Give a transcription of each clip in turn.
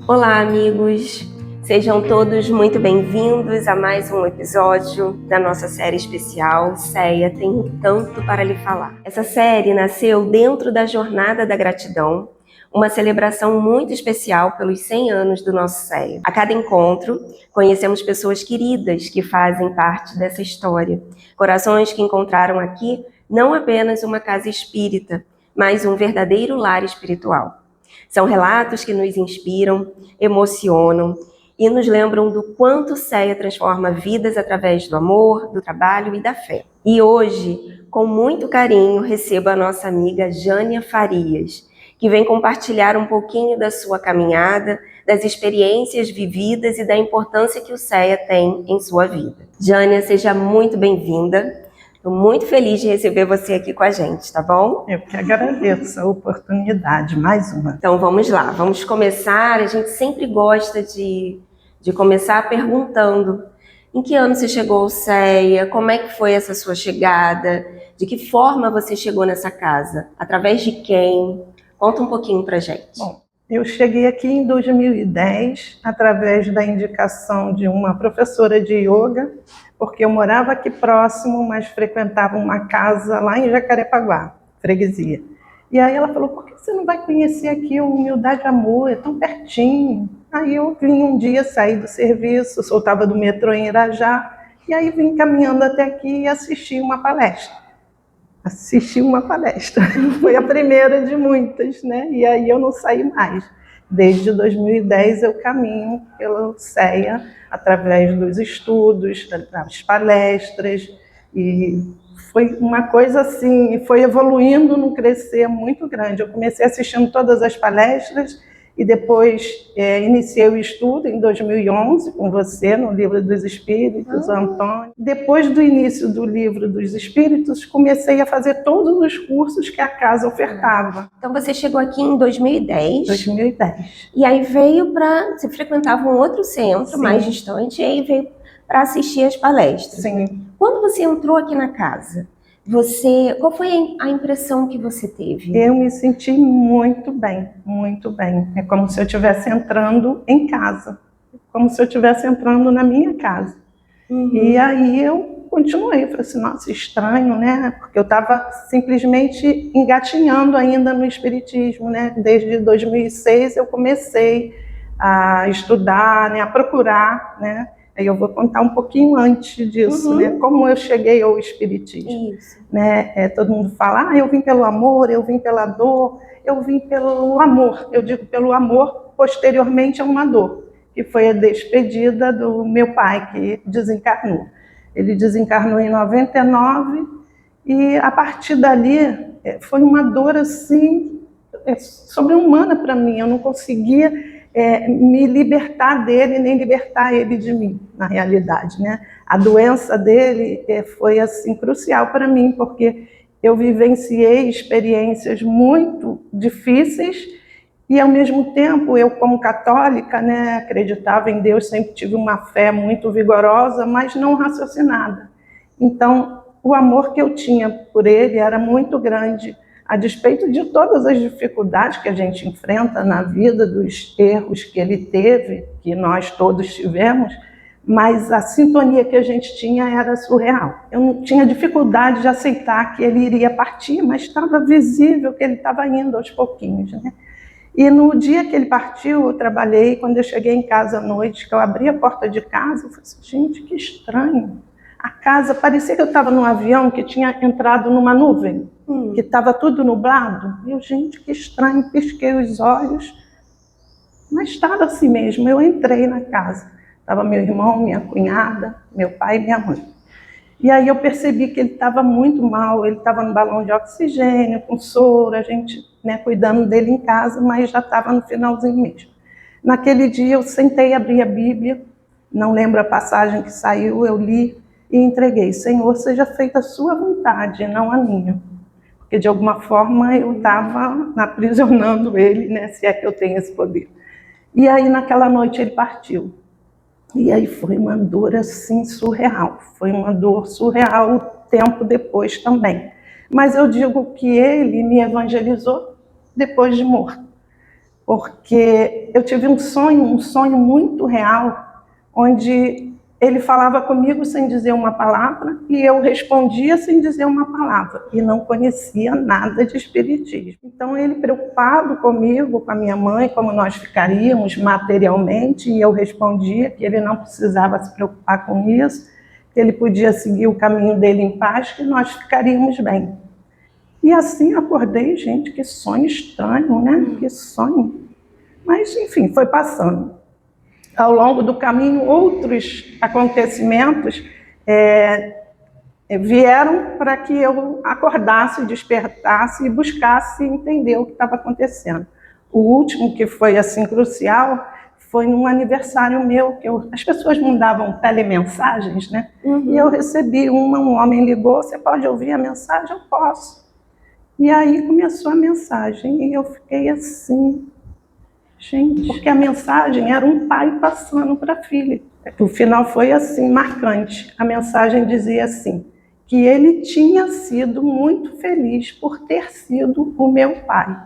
Olá, amigos! Sejam todos muito bem-vindos a mais um episódio da nossa série especial CEA Tenho Tanto para Lhe Falar. Essa série nasceu dentro da Jornada da Gratidão, uma celebração muito especial pelos 100 anos do nosso CEA. A cada encontro, conhecemos pessoas queridas que fazem parte dessa história, corações que encontraram aqui não apenas uma casa espírita, mas um verdadeiro lar espiritual. São relatos que nos inspiram, emocionam e nos lembram do quanto CEA transforma vidas através do amor, do trabalho e da fé. E hoje, com muito carinho, recebo a nossa amiga Jânia Farias, que vem compartilhar um pouquinho da sua caminhada, das experiências vividas e da importância que o CEA tem em sua vida. Jânia, seja muito bem-vinda. Estou muito feliz de receber você aqui com a gente, tá bom? Eu que agradeço a oportunidade, mais uma. Então vamos lá, vamos começar. A gente sempre gosta de começar perguntando em que ano você chegou ao CEA, como é que foi essa sua chegada, de que forma você chegou nessa casa, através de quem? Conta um pouquinho pra gente. Bom, eu cheguei aqui em 2010 através da indicação de uma professora de yoga, porque eu morava aqui próximo, mas frequentava uma casa lá em Jacarepaguá, freguesia. E aí ela falou, por que você não vai conhecer aqui o Humildade Amor, é tão pertinho. Aí eu vim um dia, saí do serviço, soltava do metrô em Irajá, e aí vim caminhando até aqui e assisti uma palestra. Foi a primeira de muitas, né? E aí eu não saí mais. Desde 2010 eu caminho pelo CEA, através dos estudos, das palestras, e foi uma coisa assim, foi evoluindo num crescer muito grande. Eu comecei assistindo todas as palestras e depois iniciei o estudo em 2011 com você no Livro dos Espíritos, Antônio. Depois do início do Livro dos Espíritos, comecei a fazer todos os cursos que a casa ofertava. Então você chegou aqui em 2010. 2010. E aí veio para... Você frequentava um outro centro, Sim. mais distante, e aí veio para assistir as palestras. Sim. Quando você entrou aqui na casa, qual foi a impressão que você teve? Eu me senti muito bem, muito bem. É como se eu estivesse entrando em casa, como se eu estivesse entrando na minha casa. E aí eu continuei, falei assim, nossa, estranho, né? Porque eu estava simplesmente engatinhando ainda no espiritismo, né? Desde 2006 eu comecei a estudar, né? A procurar, né? Aí eu vou contar um pouquinho antes disso, né? Como eu cheguei ao espiritismo. Isso. Né? Todo mundo fala, eu vim pelo amor, eu vim pela dor, eu vim pelo amor. Eu digo pelo amor, posteriormente a uma dor, que foi a despedida do meu pai, que desencarnou. Ele desencarnou em 99 e a partir dali foi uma dor assim, sobre-humana para mim. Eu não conseguia me libertar dele, nem libertar ele de mim, na realidade, né? A doença dele foi assim crucial para mim, porque eu vivenciei experiências muito difíceis e, ao mesmo tempo, eu, como católica, né, acreditava em Deus, sempre tive uma fé muito vigorosa, mas não raciocinada. Então, o amor que eu tinha por ele era muito grande, a despeito de todas as dificuldades que a gente enfrenta na vida, dos erros que ele teve, que nós todos tivemos, mas a sintonia que a gente tinha era surreal. Eu não tinha dificuldade de aceitar que ele iria partir, mas estava visível que ele estava indo aos pouquinhos, né? E no dia que ele partiu, eu trabalhei, quando eu cheguei em casa à noite, que eu abri a porta de casa, eu falei assim, gente, que estranho. A casa, parecia que eu estava num avião que tinha entrado numa nuvem, que estava tudo nublado. E eu, gente, que estranho, pisquei os olhos. Mas estava assim mesmo, eu entrei na casa. Estava meu irmão, minha cunhada, meu pai e minha mãe. E aí eu percebi que ele estava muito mal, ele estava no balão de oxigênio, com soro, a gente, né, cuidando dele em casa, mas já estava no finalzinho mesmo. Naquele dia eu sentei, abri a Bíblia, não lembro a passagem que saiu, eu li e entreguei. Senhor, seja feita a sua vontade, não a minha. Porque de alguma forma eu estava aprisionando ele, né, se é que eu tenho esse poder. E aí naquela noite ele partiu. E aí foi uma dor assim surreal, foi uma dor surreal tempo depois também. Mas eu digo que ele me evangelizou depois de morto. Porque eu tive um sonho muito real, onde ele falava comigo sem dizer uma palavra e eu respondia sem dizer uma palavra e não conhecia nada de espiritismo. Então ele preocupado comigo, com a minha mãe, como nós ficaríamos materialmente, e eu respondia que ele não precisava se preocupar com isso, que ele podia seguir o caminho dele em paz, que nós ficaríamos bem. E assim acordei, gente, que sonho estranho, né? Que sonho. Mas enfim, foi passando. Ao longo do caminho, outros acontecimentos vieram para que eu acordasse, despertasse e buscasse entender o que estava acontecendo. O último, que foi assim crucial, foi num aniversário meu, que as pessoas mandavam telemensagens, né? E eu recebi um homem ligou, você pode ouvir a mensagem? Eu posso. E aí começou a mensagem e eu fiquei assim... Gente, porque a mensagem era um pai passando para a filha. O final foi assim, marcante. A mensagem dizia assim, que ele tinha sido muito feliz por ter sido o meu pai.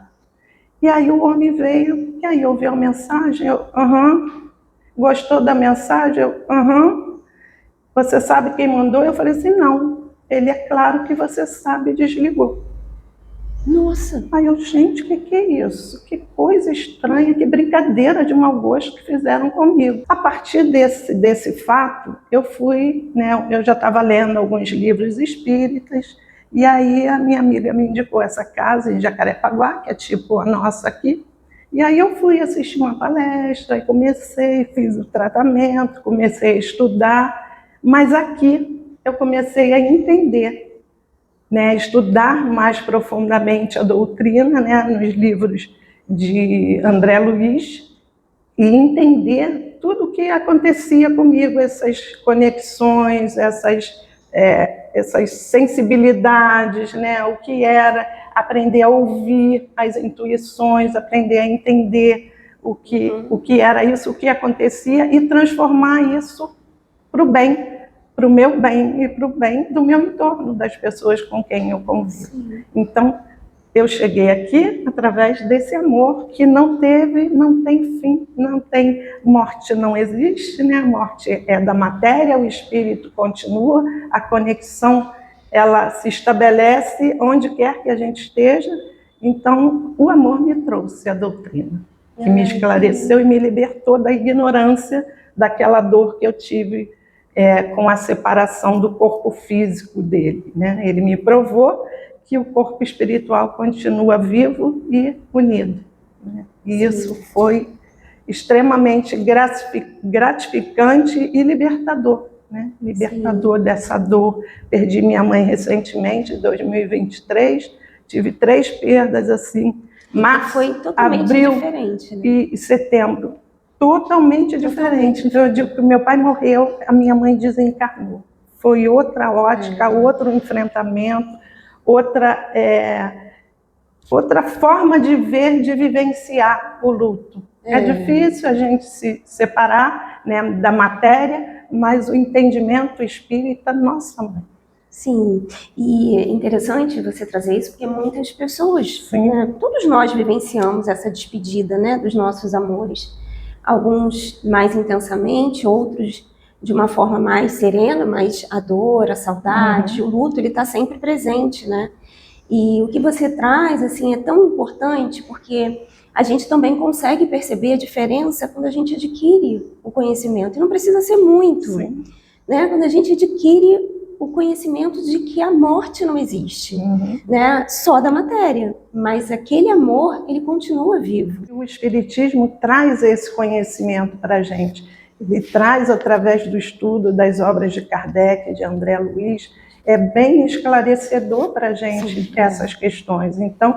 E aí o homem veio, e aí ouviu a mensagem, eu, gostou da mensagem? Eu, Você sabe quem mandou? Eu falei assim, não, ele é claro que você sabe, e desligou. Nossa! Aí eu, gente, o que é isso? Que coisa estranha, que brincadeira de mau gosto que fizeram comigo. A partir desse fato, eu fui, né, eu já estava lendo alguns livros espíritas, e aí a minha amiga me indicou essa casa em Jacarepaguá, que é tipo a nossa aqui, e aí eu fui assistir uma palestra, e fiz o tratamento, comecei a estudar, mas aqui eu comecei a entender, né, estudar mais profundamente a doutrina, né, nos livros de André Luiz, e entender tudo o que acontecia comigo, essas conexões, essas sensibilidades, né, o que era aprender a ouvir as intuições, aprender a entender o que era isso, o que acontecia, e transformar isso para o bem, para o meu bem e para o bem do meu entorno, das pessoas com quem eu convivo. Sim. Então, eu cheguei aqui através desse amor que não tem fim, não tem morte, não existe, né? A morte é da matéria, o espírito continua, a conexão ela se estabelece onde quer que a gente esteja. Então, o amor me trouxe a doutrina, que me esclareceu e me libertou da ignorância daquela dor que eu tive com a separação do corpo físico dele, né? Ele me provou que o corpo espiritual continua vivo e unido, né? E isso foi extremamente gratificante e libertador, né? Libertador dessa dor. Perdi minha mãe recentemente, em 2023, tive 3 perdas assim, março, foi totalmente abril diferente, né? e setembro. Totalmente diferente. Então eu digo que meu pai morreu, a minha mãe desencarnou. Foi outra ótica, outro enfrentamento, outra forma de ver, de vivenciar o luto. É difícil a gente se separar, né, da matéria, mas o entendimento espírita, nossa mãe. Sim, e é interessante você trazer isso, porque muitas pessoas, né, todos nós vivenciamos essa despedida, né, dos nossos amores. Alguns mais intensamente, outros de uma forma mais serena, mas a dor, a saudade, o luto, ele está sempre presente, né? E o que você traz, assim, é tão importante, porque a gente também consegue perceber a diferença quando a gente adquire o conhecimento. E não precisa ser muito, né? Quando a gente adquire o conhecimento de que a morte não existe, né? Só da matéria, mas aquele amor, ele continua vivo. O Espiritismo traz esse conhecimento para a gente, ele traz através do estudo das obras de Kardec, de André Luiz, é bem esclarecedor para a gente essas questões. Então,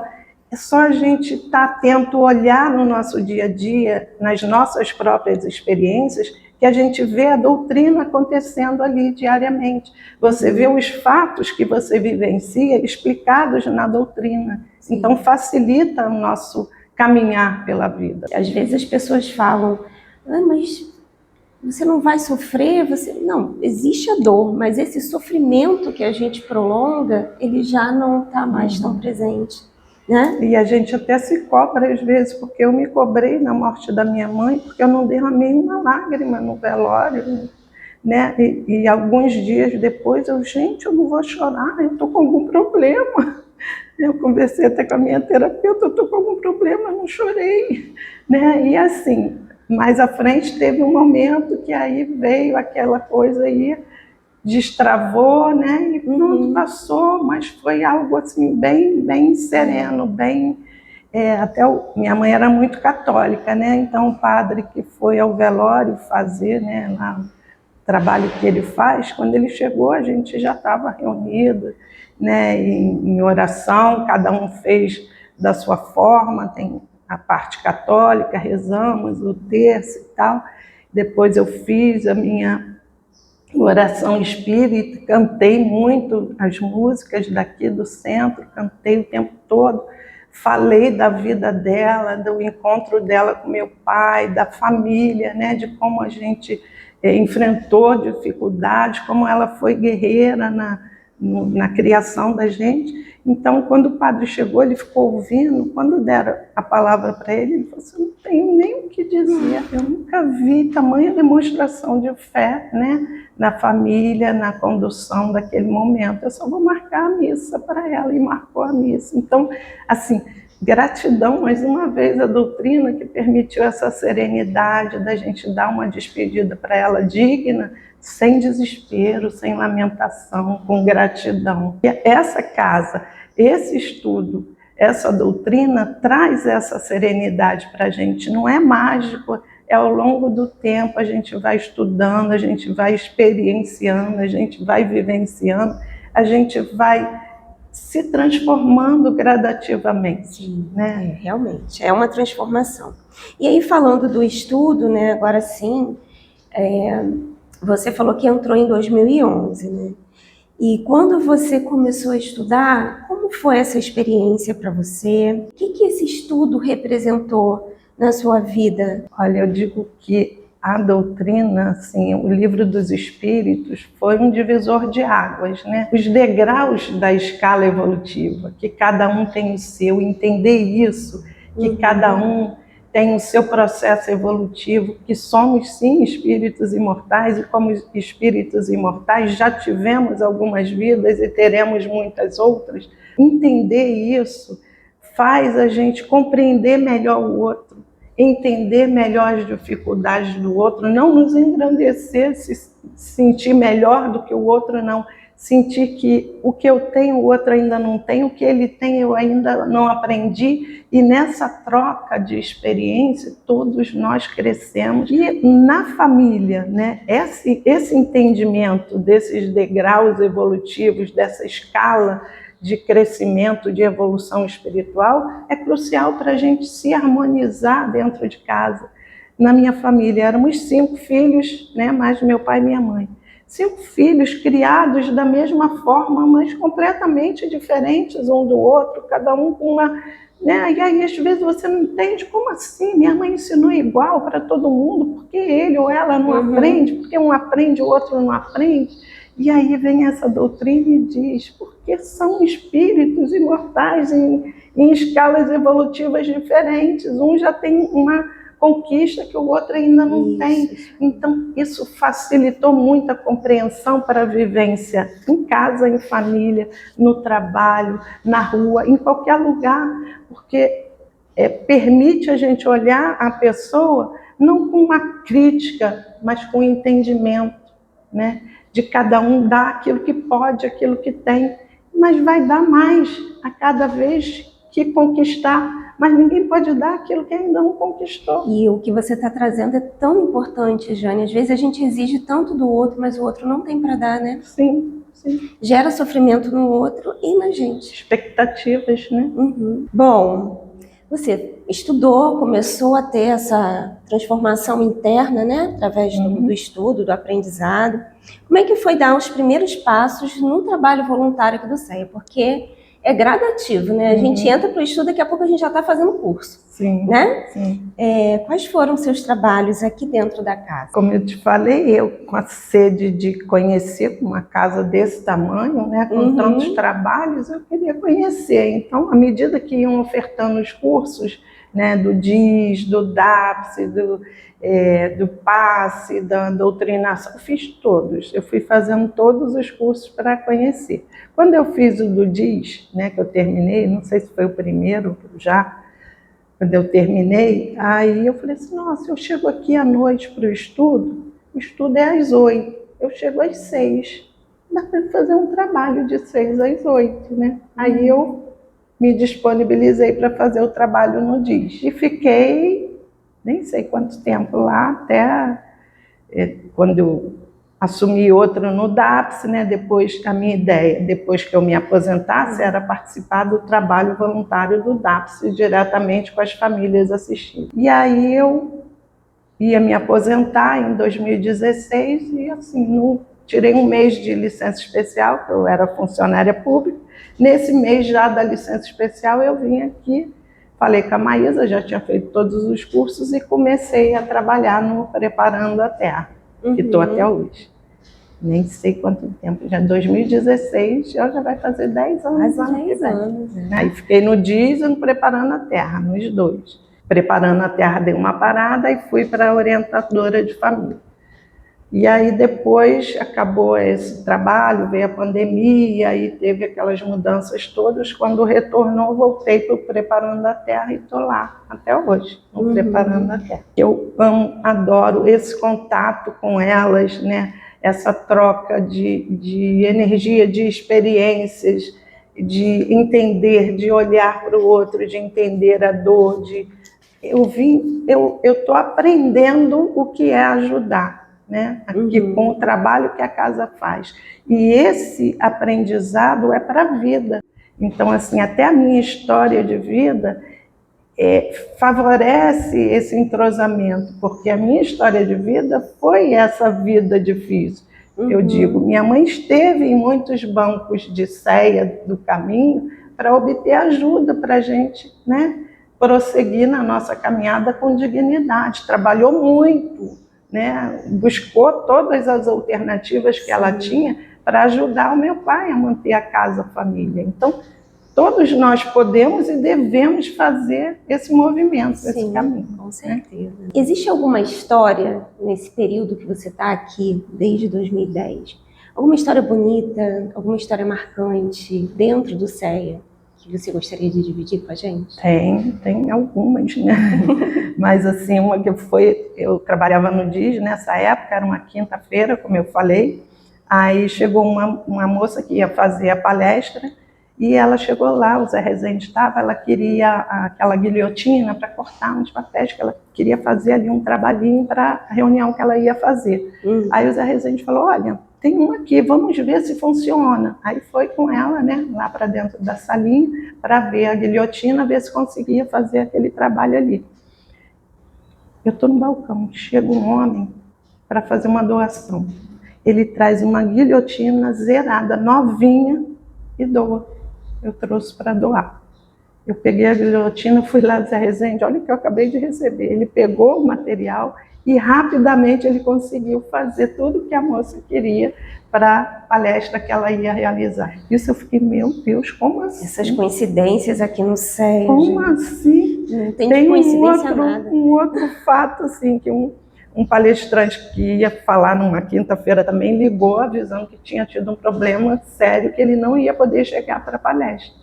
é só a gente estar atento, olhar no nosso dia a dia, nas nossas próprias experiências, que a gente vê a doutrina acontecendo ali diariamente. Você vê os fatos que você vivencia explicados na doutrina. Então, facilita o nosso caminhar pela vida. Às vezes as pessoas falam, mas você não vai sofrer? Não, existe a dor, mas esse sofrimento que a gente prolonga, ele já não está mais tão presente. né? E a gente até se cobra às vezes, porque eu me cobrei na morte da minha mãe, porque eu não derramei uma lágrima no velório, né? E alguns dias depois gente, eu não vou chorar, eu estou com algum problema. Eu conversei até com a minha terapeuta, eu estou com algum problema, eu não chorei, né? E assim, mais à frente teve um momento que aí veio aquela coisa aí, destravou, né? E pronto, passou, mas foi algo assim bem sereno, bem... minha mãe era muito católica, né? Então o padre que foi ao velório fazer, né, lá, o trabalho que ele faz, quando ele chegou a gente já estava reunido, né, em oração, cada um fez da sua forma, tem a parte católica, rezamos o terço e tal. Depois eu fiz a minha oração espírita, cantei muito as músicas daqui do centro, cantei o tempo todo, falei da vida dela, do encontro dela com meu pai, da família, né, de como a gente enfrentou dificuldades, como ela foi guerreira na criação da gente. Então, quando o padre chegou, ele ficou ouvindo, quando deram a palavra para ele, ele falou assim, não tenho nem o que dizer, eu nunca vi tamanha demonstração de fé, né, na família, na condução daquele momento, eu só vou marcar a missa para ela, e marcou a missa. Então, assim, gratidão mais uma vez à doutrina que permitiu essa serenidade da gente dar uma despedida para ela digna, sem desespero, sem lamentação, com gratidão. E essa casa, esse estudo, essa doutrina traz essa serenidade para a gente, não é mágico, é ao longo do tempo, a gente vai estudando, a gente vai experienciando, a gente vai vivenciando, a gente vai se transformando gradativamente. Sim, né? Realmente, é uma transformação. E aí, falando do estudo, né, agora sim, você falou que entrou em 2011, né? E quando você começou a estudar, como foi essa experiência para você? O que esse estudo representou na sua vida? Olha, eu digo que a doutrina, assim, o Livro dos Espíritos, foi um divisor de águas, né? Os degraus da escala evolutiva, que cada um tem o seu, entender isso, que cada um tem o seu processo evolutivo, que somos sim espíritos imortais, e como espíritos imortais já tivemos algumas vidas e teremos muitas outras. Entender isso faz a gente compreender melhor o outro, entender melhor as dificuldades do outro, não nos engrandecer, se sentir melhor do que o outro, não. Sentir que o que eu tenho, o outro ainda não tem, o que ele tem, eu ainda não aprendi. E nessa troca de experiência, todos nós crescemos. E na família, né, esse entendimento desses degraus evolutivos, dessa escala de crescimento, de evolução espiritual, é crucial para a gente se harmonizar dentro de casa. Na minha família, éramos 5 filhos, né, mais meu pai e minha mãe. 5 filhos criados da mesma forma, mas completamente diferentes um do outro, cada um com uma... né? E aí, às vezes, você não entende, como assim? Minha mãe ensinou igual para todo mundo, por que ele ou ela não aprende? Porque um aprende, o outro não aprende? E aí vem essa doutrina e diz, porque são espíritos imortais em escalas evolutivas diferentes. Um já tem uma conquista que o outro ainda não tem. Então, isso facilitou muito a compreensão para a vivência em casa, em família, no trabalho, na rua, em qualquer lugar, porque permite a gente olhar a pessoa não com uma crítica, mas com entendimento, né? De cada um dar aquilo que pode, aquilo que tem, mas vai dar mais a cada vez que conquistar, mas ninguém pode dar aquilo que ainda não conquistou. E o que você está trazendo é tão importante, Jane. Às vezes a gente exige tanto do outro, mas o outro não tem para dar, né? Sim, sim. Gera sofrimento no outro e na gente. Expectativas, né? Bom, você estudou, começou a ter essa transformação interna, né? Através do estudo, do aprendizado. Como é que foi dar os primeiros passos no trabalho voluntário aqui do CEA? Porque é gradativo, né? A gente entra para o estudo, daqui a pouco a gente já está fazendo curso. Sim, né? sim. Quais foram seus trabalhos aqui dentro da casa? Como eu te falei, eu com a sede de conhecer uma casa desse tamanho, né, com tantos trabalhos, eu queria conhecer. Então, à medida que iam ofertando os cursos, né, do DIS, do DAPS, do PASSE, da doutrinação, eu fiz todos. Eu fui fazendo todos os cursos para conhecer. Quando eu fiz o do DIS, né, que eu terminei, não sei se foi o primeiro já, quando eu terminei, aí eu falei assim, nossa, eu chego aqui à noite para o estudo é às 8, eu chego às 6, dá para fazer um trabalho de 6 às 8, né? Aí eu me disponibilizei para fazer o trabalho no DIS. E fiquei, nem sei quanto tempo lá, até quando eu assumi outro no DAPS, né? Depois, a minha ideia, depois que eu me aposentasse, era participar do trabalho voluntário do DAPS, diretamente com as famílias assistindo. E aí eu ia me aposentar em 2016 e assim, tirei um mês de licença especial, que eu era funcionária pública. Nesse mês já da licença especial eu vim aqui, falei com a Maísa, já tinha feito todos os cursos e comecei a trabalhar no Preparando a Terra, que estou até hoje. Nem sei quanto tempo, já 2016, já vai fazer 10 anos. Quase 10 anos. Aí fiquei no DIS e no Preparando a Terra, nos dois. Preparando a Terra dei uma parada e fui para a orientadora de família. E aí depois acabou esse trabalho, veio a pandemia, aí teve aquelas mudanças todas. Quando retornou, voltei para o Preparando a Terra e estou lá até hoje, no Preparando a Terra. Eu amo, adoro esse contato com elas, né? Essa troca de energia, de experiências, de entender, de olhar para o outro, de entender a dor. Eu estou aprendendo o que é ajudar, né? Aqui com o trabalho que a casa faz. E esse aprendizado é para a vida. Então, assim, até a minha história de vida favorece esse entrosamento, porque a minha história de vida foi essa vida difícil. Eu digo, minha mãe esteve em muitos bancos de ceia do caminho para obter ajuda para a gente, né, prosseguir na nossa caminhada com dignidade. Trabalhou muito, né, buscou todas as alternativas que ela tinha para ajudar o meu pai a manter a casa, a família. Então, todos nós podemos e devemos fazer esse movimento, esse caminho. Com certeza. Né? Existe alguma história nesse período que você está aqui, desde 2010? Alguma história bonita, alguma história marcante dentro do CEA que você gostaria de dividir com a gente? Tem algumas, né? Mas assim, uma que eu trabalhava no DIS nessa época, era uma quinta-feira, como eu falei. Aí chegou uma moça que ia fazer a palestra. E ela chegou lá, o Zé Rezende estava, ela queria aquela guilhotina para cortar uns papéis, que ela queria fazer ali um trabalhinho para a reunião que ela ia fazer. Aí o Zé Rezende falou, olha, tem uma aqui, vamos ver se funciona. Aí foi com ela, né, lá para dentro da salinha, para ver a guilhotina, ver se conseguia fazer aquele trabalho ali. Eu estou no balcão, chega um homem para fazer uma doação. Ele traz uma guilhotina zerada, novinha, e doa. Eu trouxe para doar. Eu peguei a guilhotina, fui lá Zé Rezende, olha o que eu acabei de receber. Ele pegou o material e rapidamente ele conseguiu fazer tudo o que a moça queria para a palestra que ela ia realizar. Isso eu fiquei, meu Deus, como assim? Essas coincidências aqui no CEA. Como assim? Não tem coincidência nada. Um outro fato, assim, que um palestrante que ia falar numa quinta-feira também ligou avisando que tinha tido um problema sério, que ele não ia poder chegar para a palestra.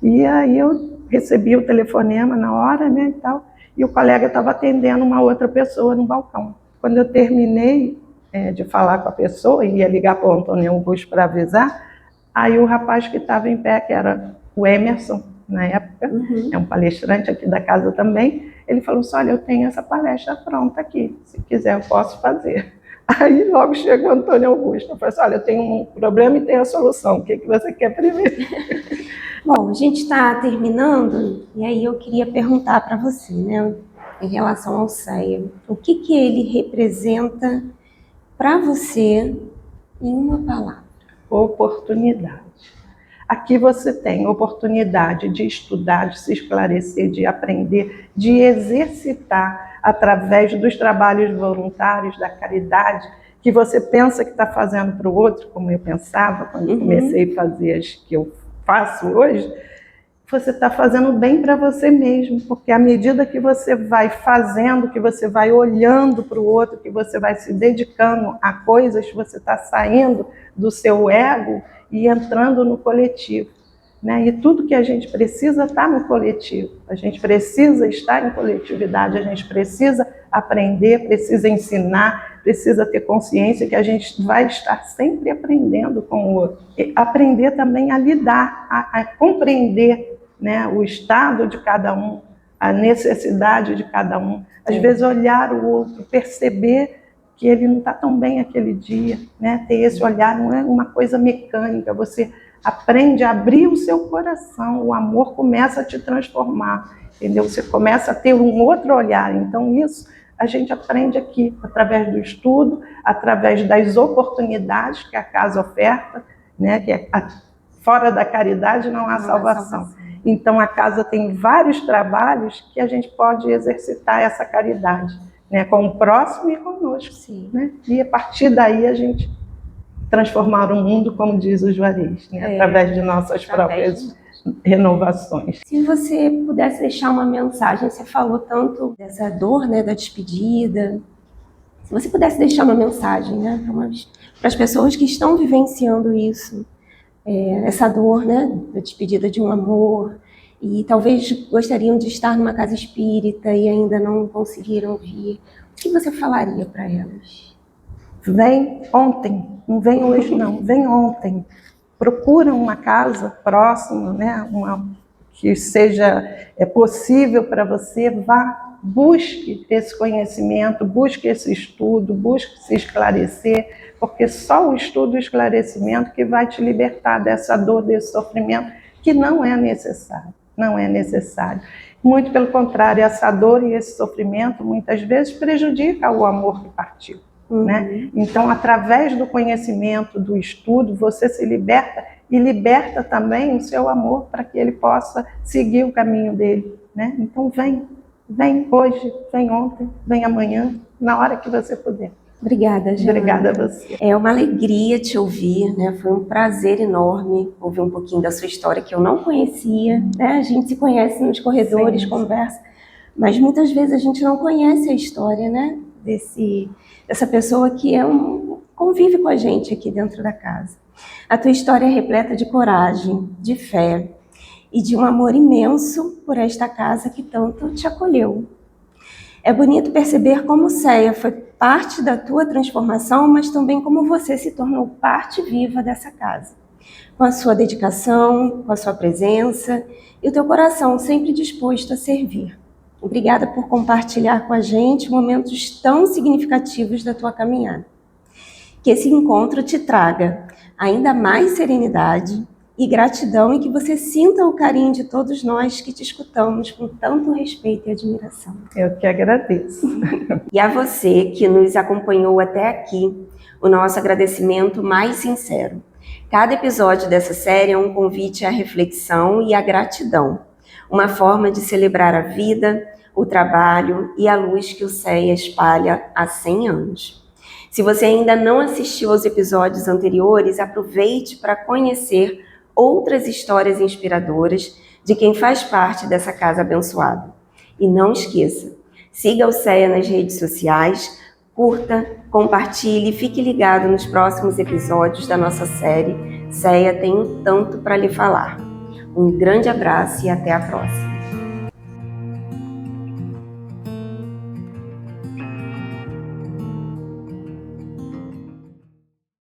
E aí eu recebi o telefonema na hora, né, e tal, e o colega estava atendendo uma outra pessoa no balcão. Quando eu terminei de falar com a pessoa, e ia ligar para o Antônio Augusto para avisar, aí o rapaz que estava em pé, que era o Emerson, na época, é um palestrante aqui da casa também, ele falou assim, olha, eu tenho essa palestra pronta aqui, se quiser eu posso fazer. Aí logo chegou o Antônio Augusto, eu falei assim, olha, eu tenho um problema e tenho a solução, o que você quer primeiro? Bom, a gente está terminando, e aí eu queria perguntar para você, né, em relação ao CEA, o que ele representa para você em uma palavra? Oportunidade. Aqui você tem oportunidade de estudar, de se esclarecer, de aprender, de exercitar através dos trabalhos voluntários, da caridade, que você pensa que está fazendo para o outro, como eu pensava quando comecei a fazer as que eu faço hoje. Você está fazendo bem para você mesmo, porque à medida que você vai fazendo, que você vai olhando para o outro, que você vai se dedicando a coisas, você está saindo do seu ego e entrando no coletivo, né? E tudo que a gente precisa está no coletivo. A gente precisa estar em coletividade, a gente precisa aprender, precisa ensinar, precisa ter consciência que a gente vai estar sempre aprendendo com o outro. E aprender também a lidar, a compreender, né, o estado de cada um, a necessidade de cada um. Às vezes olhar o outro, perceber que ele não está tão bem aquele dia, né? Ter esse olhar não é uma coisa mecânica, você aprende a abrir o seu coração, o amor começa a te transformar, entendeu? Você começa a ter um outro olhar. Então isso a gente aprende aqui, através do estudo, através das oportunidades que a casa oferta, né? Que fora da caridade não há salvação. Então a casa tem vários trabalhos que a gente pode exercitar essa caridade, né, com o próximo e conosco. Sim. Né? E a partir daí a gente transformar o mundo, como diz o Juarez, né, através de nossas próprias renovações. Se você pudesse deixar uma mensagem, você falou tanto dessa dor, né, da despedida. Se você pudesse deixar uma mensagem, né, para as pessoas que estão vivenciando isso, essa dor, né, da despedida de um amor, e talvez gostariam de estar numa casa espírita e ainda não conseguiram vir, o que você falaria para elas? Vem ontem, não vem hoje não, vem ontem. Procura uma casa próxima, né, que seja possível para você, vá, busque esse conhecimento, busque esse estudo, busque se esclarecer, porque só o estudo e o esclarecimento que vai te libertar dessa dor, desse sofrimento, que não é necessário. Não é necessário. Muito pelo contrário, essa dor e esse sofrimento muitas vezes prejudica o amor que partiu. Né? Então, através do conhecimento, do estudo, você se liberta e liberta também o seu amor para que ele possa seguir o caminho dele. Né? Então, vem hoje, vem ontem, vem amanhã, na hora que você puder. Obrigada, Jana. Obrigada a você. É uma alegria te ouvir, né? Foi um prazer enorme ouvir um pouquinho da sua história que eu não conhecia, né? A gente se conhece nos corredores, sim, conversa, mas muitas vezes a gente não conhece a história, né? Dessa pessoa que convive com a gente aqui dentro da casa. A tua história é repleta de coragem, de fé e de um amor imenso por esta casa que tanto te acolheu. É bonito perceber como Céia foi parte da tua transformação, mas também como você se tornou parte viva dessa casa. Com a sua dedicação, com a sua presença e o teu coração sempre disposto a servir. Obrigada por compartilhar com a gente momentos tão significativos da tua caminhada. Que esse encontro te traga ainda mais serenidade e gratidão e que você sinta o carinho de todos nós que te escutamos com tanto respeito e admiração. Eu que agradeço. E a você que nos acompanhou até aqui, o nosso agradecimento mais sincero. Cada episódio dessa série é um convite à reflexão e à gratidão, uma forma de celebrar a vida, o trabalho e a luz que o CEA espalha há 100 anos. Se você ainda não assistiu aos episódios anteriores, aproveite para conhecer outras histórias inspiradoras de quem faz parte dessa casa abençoada. E não esqueça, siga o CEA nas redes sociais, curta, compartilhe e fique ligado nos próximos episódios da nossa série CEA Tem um Tanto para Lhe Falar. Um grande abraço e até a próxima.